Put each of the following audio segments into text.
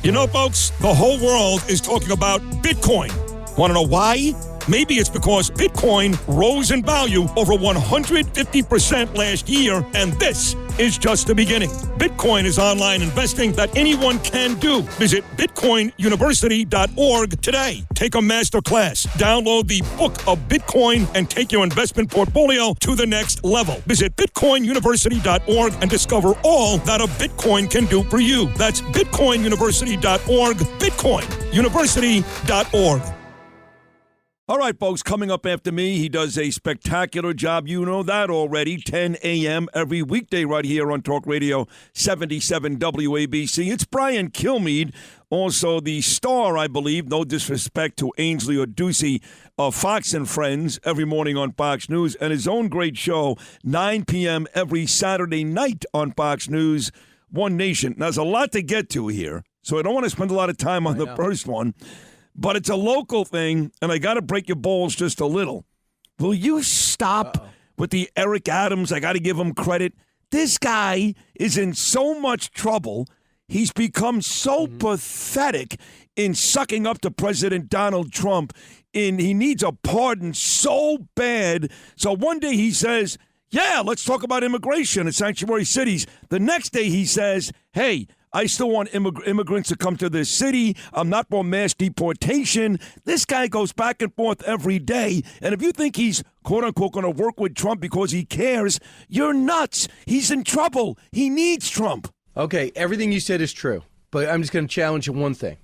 You know, folks, the whole world is talking about Bitcoin. Want to know why? Maybe it's because Bitcoin rose in value over 150% last year, and this is just the beginning. Bitcoin is online investing that anyone can do. Visit bitcoinuniversity.org today. Take a master class, download the Book of Bitcoin, and take your investment portfolio to the next level. Visit bitcoinuniversity.org and discover all that a Bitcoin can do for you. That's bitcoinuniversity.org, bitcoinuniversity.org. All right, folks, coming up after me, he does a spectacular job. You know that already. 10 a.m. every weekday right here on Talk Radio 77 WABC. It's Brian Kilmeade, also the star, I believe, no disrespect to Ainsley or Ducey, of Fox and Friends every morning on Fox News, and his own great show, 9 p.m. every Saturday night on Fox News, One Nation. Now, there's a lot to get to here, so I don't want to spend a lot of time on the first one. But it's a local thing, and I got to break your balls just a little. Will you stop with the Eric Adams? I got to give him credit. This guy is in so much trouble. He's become so pathetic in sucking up to President Donald Trump. And he needs a pardon so bad. So one day he says, yeah, let's talk about immigration in sanctuary cities. The next day he says, hey, I still want immigrants to come to this city. I'm not for mass deportation. This guy goes back and forth every day. And if you think he's, quote unquote, going to work with Trump because he cares, you're nuts. He's in trouble. He needs Trump. Okay, everything you said is true. But I'm just going to challenge you one thing.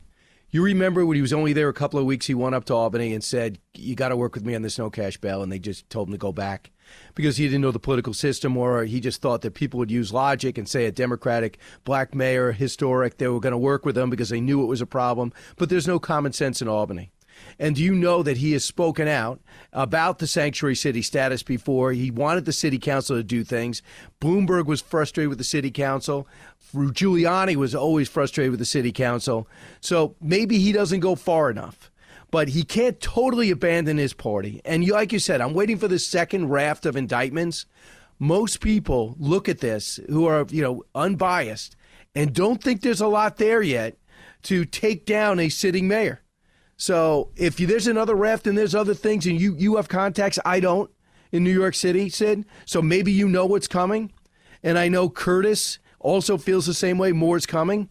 You remember when he was only there a couple of weeks, he went up to Albany and said, you got to work with me on this no cash bail. And they just told him to go back because he didn't know the political system, or he just thought that people would use logic and say a Democratic black mayor, historic, they were going to work with him because they knew it was a problem. But there's no common sense in Albany. And do you know that he has spoken out about the sanctuary city status before? He wanted the city council to do things. Bloomberg was frustrated with the city council. Giuliani was always frustrated with the city council. So maybe he doesn't go far enough. But he can't totally abandon his party. And like you said, I'm waiting for the second raft of indictments. Most people look at this who are, unbiased and don't think there's a lot there yet to take down a sitting mayor. So if there's another raft and there's other things and you have contacts, I don't, in New York City, Sid. So maybe you know what's coming. And I know Curtis also feels the same way. More's coming.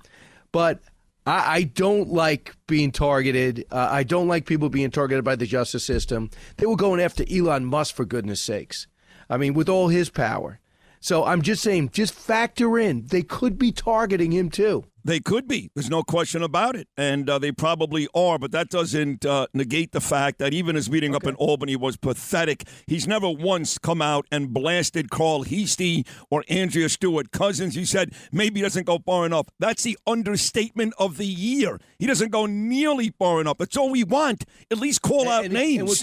But I don't like being targeted. I don't like people being targeted by the justice system. They were going after Elon Musk, for goodness sakes. I mean, with all his power. So I'm just saying, just factor in, they could be targeting him too. They could be. There's no question about it. And they probably are. But that doesn't negate the fact that even his meeting up in Albany was pathetic. He's never once come out and blasted Carl Heastie or Andrea Stewart Cousins. He said maybe he doesn't go far enough. That's the understatement of the year. He doesn't go nearly far enough. That's all we want. At least call out names. And what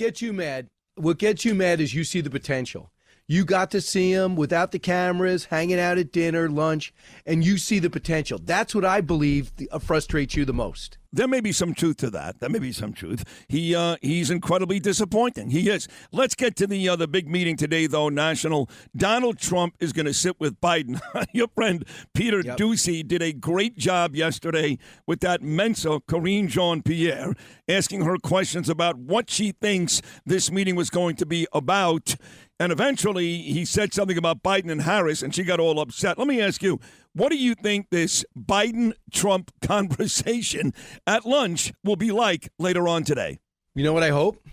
gets you mad is you see the potential. You got to see him without the cameras, hanging out at dinner, lunch, and you see the potential. That's what I believe frustrates you the most. There may be some truth to that. There may be some truth. He's incredibly disappointing. He is. Let's get to the big meeting today, though, national. Donald Trump is going to sit with Biden. Your friend Peter Ducey did a great job yesterday with that Mensa, Karine Jean-Pierre, asking her questions about what she thinks this meeting was going to be about. And eventually he said something about Biden and Harris, and she got all upset. Let me ask you, what do you think this Biden-Trump conversation at lunch will be like later on today? You know what I hope?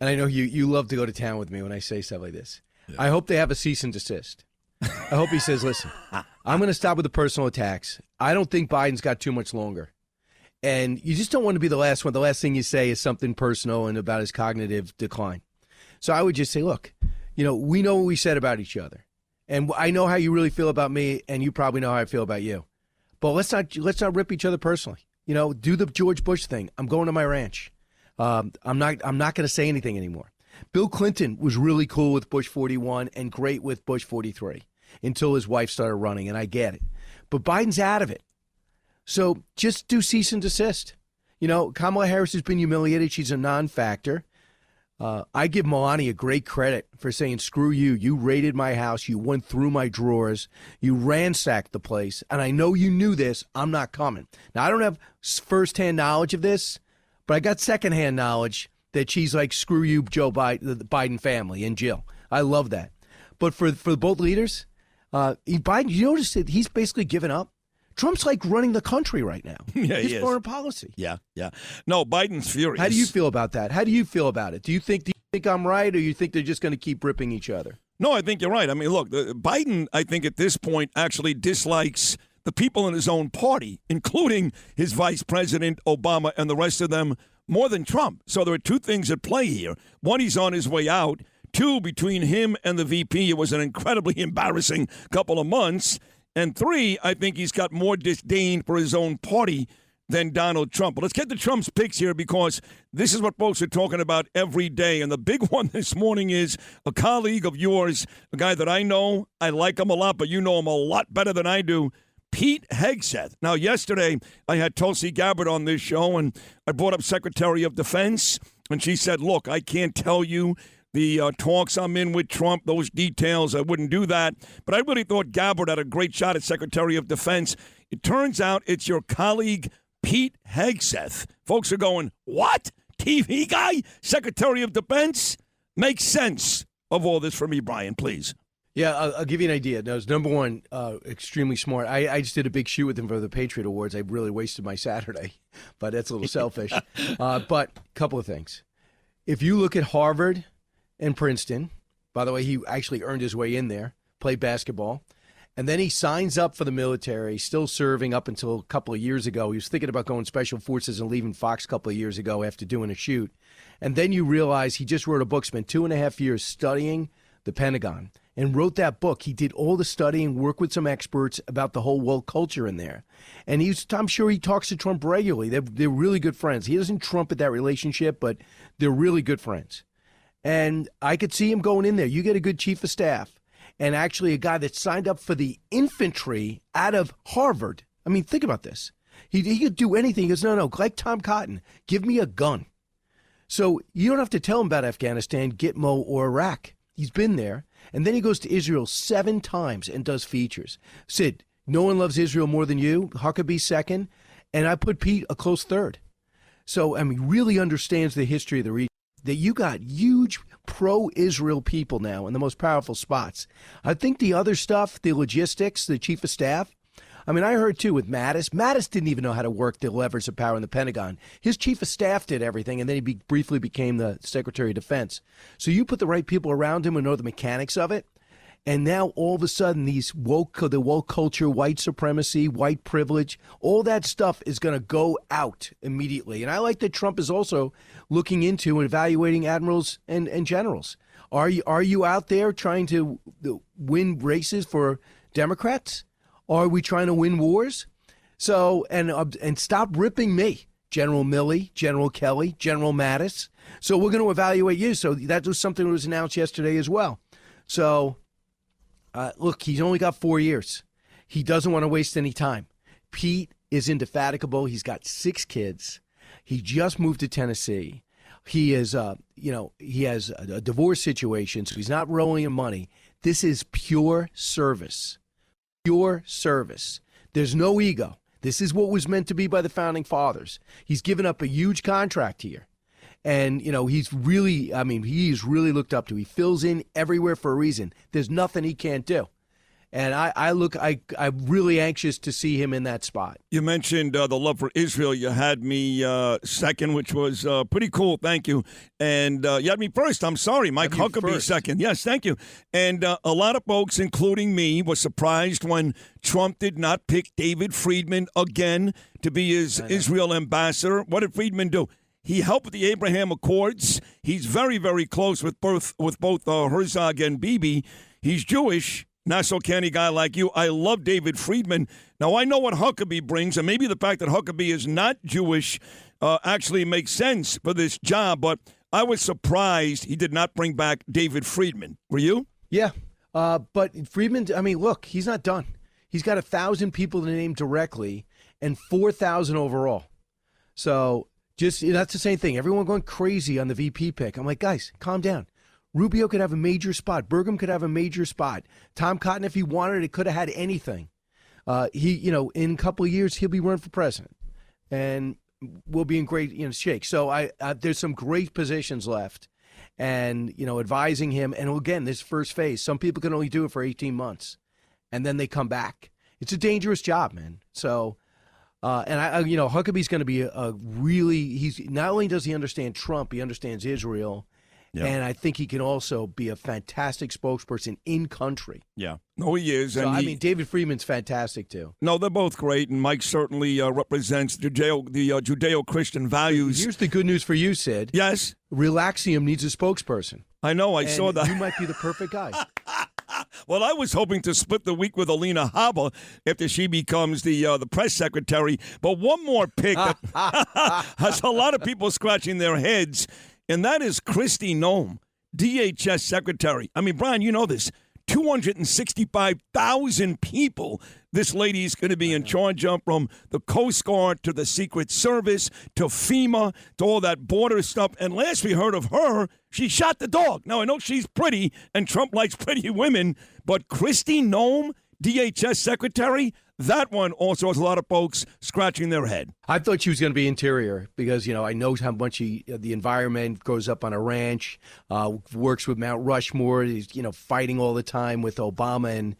And I know you love to go to town with me when I say stuff like this. Yeah. I hope they have a cease and desist. I hope he says, listen, I'm going to stop with the personal attacks. I don't think Biden's got too much longer. And you just don't want to be the last one. The last thing you say is something personal and about his cognitive decline. So I would just say, look, we know what we said about each other. And I know how you really feel about me, and you probably know how I feel about you. But let's not rip each other personally. Do the George Bush thing. I'm going to my ranch. I'm not going to say anything anymore. Bill Clinton was really cool with Bush 41 and great with Bush 43 until his wife started running, and I get it. But Biden's out of it. So just do cease and desist. Kamala Harris has been humiliated. She's a non-factor. I give Melania great credit for saying, screw you. You raided my house. You went through my drawers. You ransacked the place. And I know you knew this. I'm not coming. Now, I don't have firsthand knowledge of this, but I got secondhand knowledge that she's like, screw you, Joe Biden, the Biden family, and Jill. I love that. But for both leaders, Biden, you notice that he's basically given up. Trump's like running the country right now. Yeah, his foreign policy. Yeah. No, Biden's furious. How do you feel about that? How do you feel about it? Do you think I'm right, or you think they're just going to keep ripping each other? No, I think you're right. I mean, look, Biden, I think at this point actually dislikes the people in his own party, including his vice president, Obama, and the rest of them more than Trump. So there are two things at play here. One, he's on his way out. Two, between him and the VP, it was an incredibly embarrassing couple of months. And three, I think he's got more disdain for his own party than Donald Trump. But let's get to Trump's picks here, because this is what folks are talking about every day. And the big one this morning is a colleague of yours, a guy that I know. I like him a lot, but you know him a lot better than I do, Pete Hegseth. Now, yesterday, I had Tulsi Gabbard on this show, and I brought up Secretary of Defense, and she said, look, I can't tell you the talks I'm in with Trump, those details, I wouldn't do that. But I really thought Gabbard had a great shot at Secretary of Defense. It turns out it's your colleague, Pete Hegseth. Folks are going, what? TV guy? Secretary of Defense? Makes sense of all this for me, Brian, please. Yeah, I'll give you an idea. Now, number one, extremely smart. I just did a big shoot with him for the Patriot Awards. I really wasted my Saturday, but that's a little selfish. But a couple of things. If you look at Harvard and Princeton, by the way, he actually earned his way in there, played basketball, and then he signs up for the military, still serving up until a couple of years ago. He was thinking about going Special Forces and leaving Fox a couple of years ago after doing a shoot. And then you realize he just wrote a book, spent 2.5 years studying the Pentagon, and wrote that book. He did all the studying, worked with some experts about the whole woke culture in there. And I'm sure he talks to Trump regularly. They're really good friends. He doesn't trumpet that relationship, but they're really good friends. And I could see him going in there. You get a good chief of staff, and actually a guy that signed up for the infantry out of Harvard. I mean, think about this. He could do anything. He goes, no, like Tom Cotton, give me a gun. So you don't have to tell him about Afghanistan, Gitmo, or Iraq. He's been there. And then he goes to Israel 7 times and does features. Sid, no one loves Israel more than you. Huckabee second. And I put Pete a close third. So, I mean, really understands the history of the region. That you got huge pro-Israel people now in the most powerful spots. I think the other stuff, the logistics, the chief of staff, I mean, I heard, too, with Mattis. Mattis didn't even know how to work the levers of power in the Pentagon. His chief of staff did everything, and then he briefly became the Secretary of Defense. So you put the right people around him who know the mechanics of it, and now all of a sudden the woke culture, white supremacy, white privilege, all that stuff is going to go out immediately. And I like that Trump is also looking into and evaluating admirals and generals. Are you out there trying to win races for Democrats? Are we trying to win wars? So, and stop ripping me, General Milley, General Kelly, General Mattis. So we're going to evaluate you. So that was something that was announced yesterday as well. So, look, he's only got 4 years. He doesn't want to waste any time. Pete is indefatigable. He's got 6 kids. He just moved to Tennessee. He is, he has a divorce situation, so he's not rolling in money. This is pure service. Pure service. There's no ego. This is what was meant to be by the founding fathers. He's given up a huge contract here. And, he's really looked up to. He fills in everywhere for a reason. There's nothing he can't do. And I'm really anxious to see him in that spot. You mentioned the love for Israel. You had me second, which was pretty cool. Thank you. And you had me first. I'm sorry. Mike Huckabee second. Yes, thank you. And a lot of folks, including me, were surprised when Trump did not pick David Friedman again to be his Israel ambassador. What did Friedman do? He helped with the Abraham Accords. He's very, very close with both Herzog and Bibi. He's Jewish. Not so canny guy like you. I love David Friedman. Now, I know what Huckabee brings, and maybe the fact that Huckabee is not Jewish actually makes sense for this job, but I was surprised he did not bring back David Friedman. Were you? Yeah, but Friedman, look, he's not done. He's got 1,000 people to name directly and 4,000 overall. So That's the same thing. Everyone going crazy on the VP pick. I'm like, guys, calm down. Rubio could have a major spot. Burgum could have a major spot. Tom Cotton, if he wanted it, could have had anything. In a couple of years, he'll be running for president, and we'll be in great shake. So there's some great positions left, and advising him. And again, this first phase, some people can only do it for 18 months, and then they come back. It's a dangerous job, man. So. Huckabee's going to be he's not only does he understand Trump, he understands Israel, and I think he can also be a fantastic spokesperson in country. Yeah, no, he is. So, David Friedman's fantastic too. No, they're both great, and Mike certainly represents the Judeo-Christian values. Here's the good news for you, Sid. Yes, Relaxium needs a spokesperson. I know. I saw that. You might be the perfect guy. Well, I was hoping to split the week with Alina Habba after she becomes the press secretary. But one more pick that has a lot of people scratching their heads, and that is Kristi Noem, DHS secretary. I mean, Brian, you know this. 265,000 people this lady's going to be in charge of, from the Coast Guard to the Secret Service to FEMA to all that border stuff. And last we heard of her, she shot the dog. Now, I know she's pretty and Trump likes pretty women, but Kristi Noem, DHS secretary, that one also has a lot of folks scratching their head. I thought she was going to be interior because, I know how much the environment grows up on a ranch, works with Mount Rushmore. He's, fighting all the time with Obama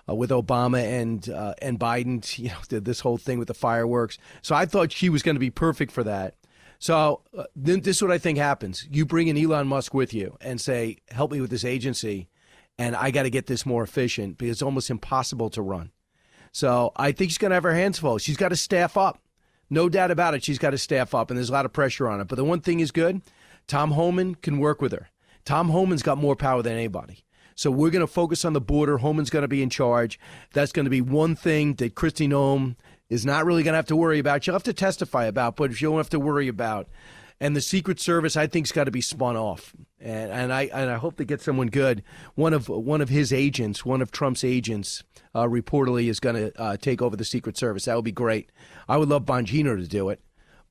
and Biden, this whole thing with the fireworks. So I thought she was going to be perfect for that. So then this is what I think happens. You bring in Elon Musk with you and say, help me with this agency, and I got to get this more efficient because it's almost impossible to run. So I think she's going to have her hands full. She's got to staff up. No doubt about it, she's got to staff up, and there's a lot of pressure on it. But the one thing is good, Tom Homan can work with her. Tom Homan's got more power than anybody. So we're going to focus on the border. Homan's going to be in charge. That's going to be one thing that Kristi Noem is not really going to have to worry about. She'll have to testify about, but she won't have to worry about. And the Secret Service, I think, has got to be spun off. And I hope they get someone good. One of his agents, one of Trump's agents, reportedly is going to take over the Secret Service. That would be great. I would love Bongino to do it,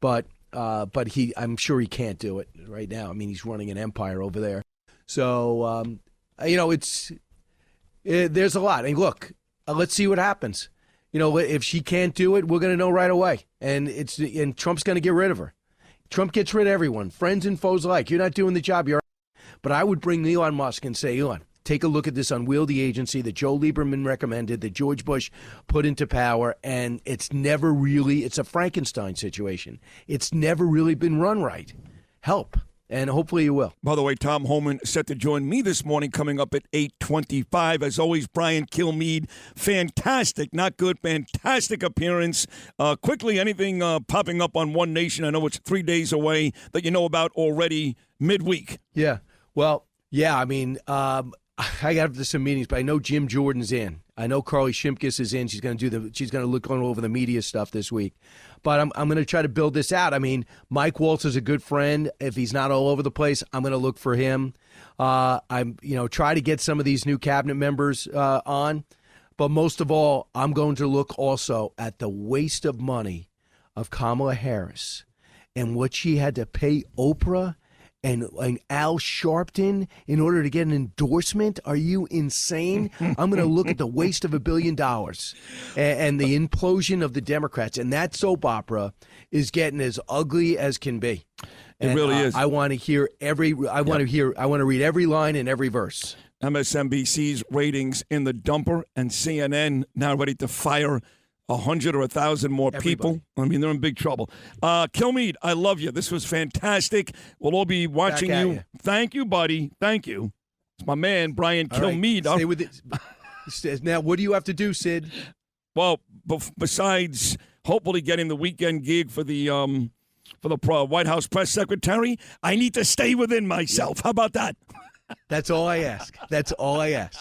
but I'm sure he can't do it right now. I mean, he's running an empire over there. So there's a lot. And look, let's see what happens. If she can't do it, we're going to know right away. And Trump's going to get rid of her. Trump gets rid of everyone, friends and foes alike. You're not doing the job. But I would bring Elon Musk and say, Elon, take a look at this unwieldy agency that Joe Lieberman recommended, that George Bush put into power, and it's a Frankenstein situation. It's never really been run right. Help. And hopefully you will. By the way, Tom Homan set to join me this morning coming up at 8:25. As always, Brian Kilmeade, fantastic, not good, fantastic appearance. Quickly, anything popping up on One Nation? I know it's 3 days away that you know about already midweek. Yeah. Well, yeah, I mean, I got some meetings, but I know Jim Jordan's in. I know Carly Shimkus is in. She's going to look over the media stuff this week. But I'm going to try to build this out. I mean, Mike Waltz is a good friend. If he's not all over the place, I'm going to look for him. I'm try to get some of these new cabinet members on. But most of all, I'm going to look also at the waste of money of Kamala Harris and what she had to pay Oprah and Al Sharpton in order to get an endorsement. Are you insane? I'm going to look at the waste of $1 billion and the implosion of the Democrats. And that soap opera is getting as ugly as can be. And, it really is. I want to hear I want to read every line and every verse. MSNBC's ratings in the dumper, and CNN now ready to fire 100 or 1,000 more people. I mean, they're in big trouble. Kilmeade, I love you. This was fantastic. We'll all be watching you. Thank you, buddy. Thank you. It's my man, Brian Kilmeade. Stay with it. Now, what do you have to do, Sid? Well, besides hopefully getting the weekend gig for the White House press secretary, I need to stay within myself. How about that? That's all I ask. That's all I ask.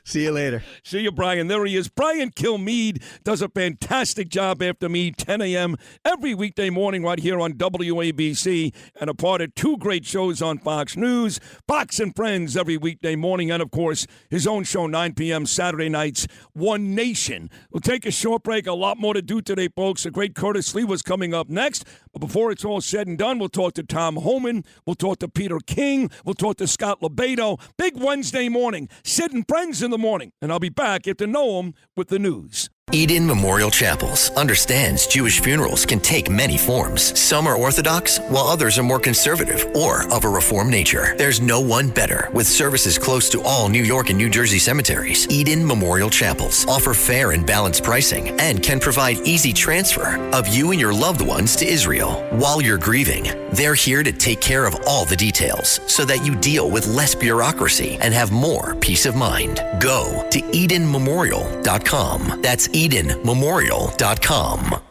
See you later. See you, Brian. There he is. Brian Kilmeade does a fantastic job after me, 10 a.m. every weekday morning right here on WABC, and a part of two great shows on Fox News, Fox and Friends every weekday morning, and, of course, his own show, 9 p.m. Saturday nights, One Nation. We'll take a short break. A lot more to do today, folks. The great Curtis Lee was coming up next. But before it's all said and done, we'll talk to Tom Homan. We'll talk to Peter King. We'll talk to Scott Lebedo. Big Wednesday morning. Sid and Friends in the morning. And I'll be back after Noam with the news. Eden Memorial Chapels understands Jewish funerals can take many forms. Some are Orthodox, while others are more conservative or of a Reformed nature. There's no one better. With services close to all New York and New Jersey cemeteries, Eden Memorial Chapels offer fair and balanced pricing and can provide easy transfer of you and your loved ones to Israel. While you're grieving, they're here to take care of all the details so that you deal with less bureaucracy and have more peace of mind. Go to EdenMemorial.com. That's EdenMemorial.com.